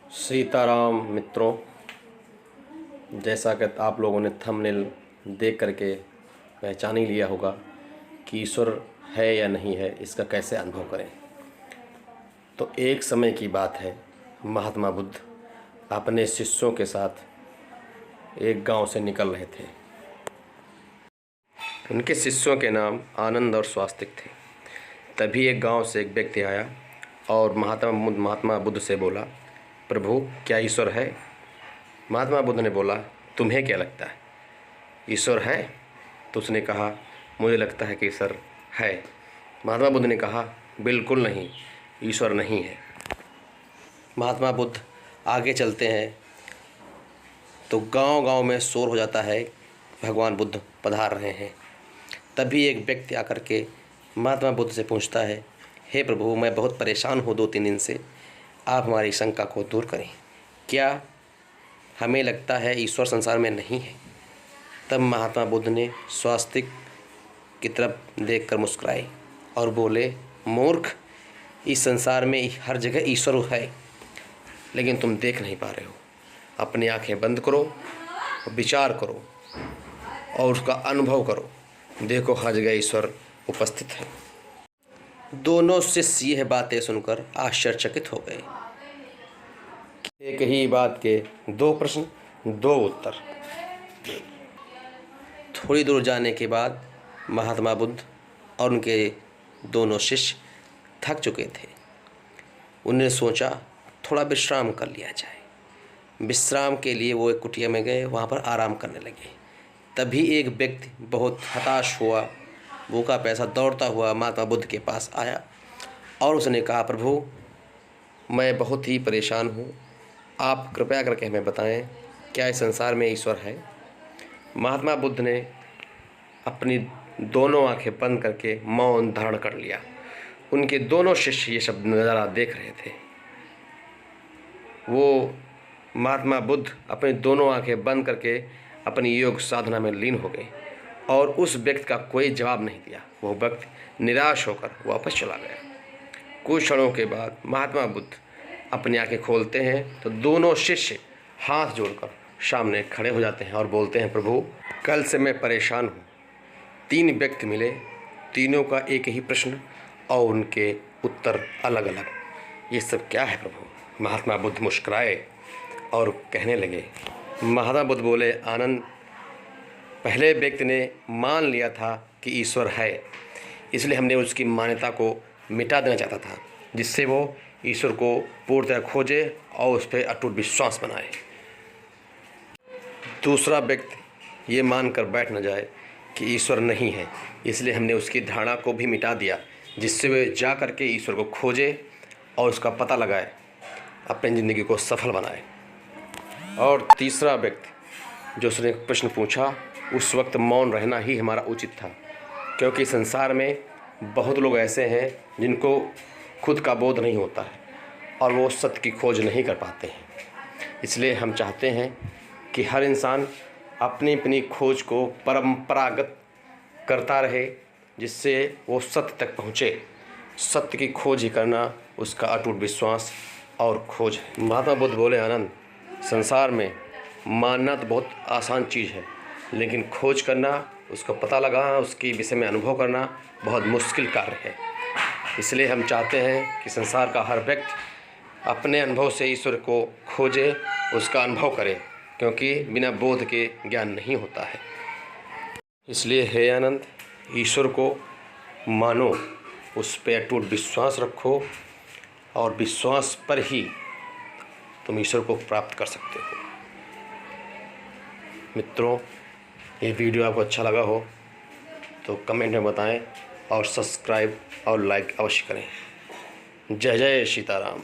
सीताराम मित्रों, जैसा कि आप लोगों ने थंबनेल देख करके पहचान ही लिया होगा कि ईश्वर है या नहीं है, इसका कैसे अनुभव करें। तो एक समय की बात है, महात्मा बुद्ध अपने शिष्यों के साथ एक गांव से निकल रहे थे। उनके शिष्यों के नाम आनंद और स्वास्तिक थे। तभी एक गांव से एक व्यक्ति आया और महात्मा बुद्ध से बोला, प्रभु क्या ईश्वर है? महात्मा बुद्ध ने बोला, तुम्हें क्या लगता है ईश्वर है? तो उसने कहा, मुझे लगता है कि ईश्वर है। महात्मा बुद्ध ने कहा, बिल्कुल नहीं, ईश्वर नहीं है। महात्मा बुद्ध आगे चलते हैं तो गांव-गांव में शोर हो जाता है, भगवान बुद्ध पधार रहे हैं। तभी एक व्यक्ति आकर के महात्मा बुद्ध से पूछता है, हे प्रभु, मैं बहुत परेशान हूँ 2-3 दिन से, आप हमारी शंका को दूर करें। क्या हमें लगता है ईश्वर संसार में नहीं है? तब महात्मा बुद्ध ने स्वास्तिक की तरफ देखकर मुस्कुराए और बोले, मूर्ख, इस संसार में हर जगह ईश्वर है, लेकिन तुम देख नहीं पा रहे हो। अपनी आंखें बंद करो, विचार करो और उसका अनुभव करो। देखो, हर जगह ईश्वर उपस्थित है। दोनों शिष्य यह बातें सुनकर आश्चर्यचकित हो गए। एक ही बात के 2 प्रश्न, 2 उत्तर। थोड़ी दूर जाने के बाद महात्मा बुद्ध और उनके दोनों शिष्य थक चुके थे। उन्हें सोचा थोड़ा विश्राम कर लिया जाए। विश्राम के लिए वो एक कुटिया में गए, वहाँ पर आराम करने लगे। तभी एक व्यक्ति बहुत हताश हुआ, भूखा प्यासा दौड़ता हुआ महात्मा बुद्ध के पास आया और उसने कहा, प्रभु मैं बहुत ही परेशान हूँ, आप कृपया करके हमें बताएं, क्या इस संसार में ईश्वर है? महात्मा बुद्ध ने अपनी दोनों आंखें बंद करके मौन धारण कर लिया। उनके दोनों शिष्य ये सब नज़ारा देख रहे थे। वो महात्मा बुद्ध अपनी दोनों आंखें बंद करके अपनी योग साधना में लीन हो गए और उस व्यक्ति का कोई जवाब नहीं दिया। वो व्यक्ति निराश होकर वापस चला गया। कुछ क्षणों के बाद महात्मा बुद्ध अपनी आंखें खोलते हैं तो दोनों शिष्य हाथ जोड़कर सामने खड़े हो जाते हैं और बोलते हैं, प्रभु कल से मैं परेशान हूँ। 3 व्यक्ति मिले, तीनों का एक ही प्रश्न और उनके उत्तर अलग अलग। ये सब क्या है प्रभु? महात्मा बुद्ध मुस्कुराए और कहने लगे। महात्मा बुद्ध बोले, आनंद, पहले व्यक्ति ने मान लिया था कि ईश्वर है, इसलिए हमने उसकी मान्यता को मिटा देना चाहता था, जिससे वो ईश्वर को पूर्णतः खोजे और उस पर अटूट विश्वास बनाए। दूसरा व्यक्ति ये मानकर बैठ न जाए कि ईश्वर नहीं है, इसलिए हमने उसकी धारणा को भी मिटा दिया, जिससे वे जा कर के ईश्वर को खोजे और उसका पता लगाए, अपनी ज़िंदगी को सफल बनाए। और तीसरा व्यक्ति जो उसने प्रश्न पूछा, उस वक्त मौन रहना ही हमारा उचित था, क्योंकि संसार में बहुत लोग ऐसे हैं जिनको खुद का बोध नहीं होता है और वो सत्य की खोज नहीं कर पाते हैं। इसलिए हम चाहते हैं कि हर इंसान अपनी अपनी खोज को परंपरागत करता रहे, जिससे वो सत्य तक पहुँचे। सत्य की खोज ही करना उसका अटूट विश्वास और खोज है। महात्मा बुद्ध बोले, आनंद, संसार में मानना तो बहुत आसान चीज़ है, लेकिन खोज करना, उसका पता लगाना, उसके विषय में अनुभव करना बहुत मुश्किल कार्य है। इसलिए हम चाहते हैं कि संसार का हर व्यक्ति अपने अनुभव से ईश्वर को खोजे, उसका अनुभव करे, क्योंकि बिना बोध के ज्ञान नहीं होता है। इसलिए हे आनंद, ईश्वर को मानो, उस पर अटूट विश्वास रखो और विश्वास पर ही तुम ईश्वर को प्राप्त कर सकते हो। मित्रों, ये वीडियो आपको अच्छा लगा हो तो कमेंट में बताएं और सब्सक्राइब और लाइक अवश्य करें। जय जय सीताराम।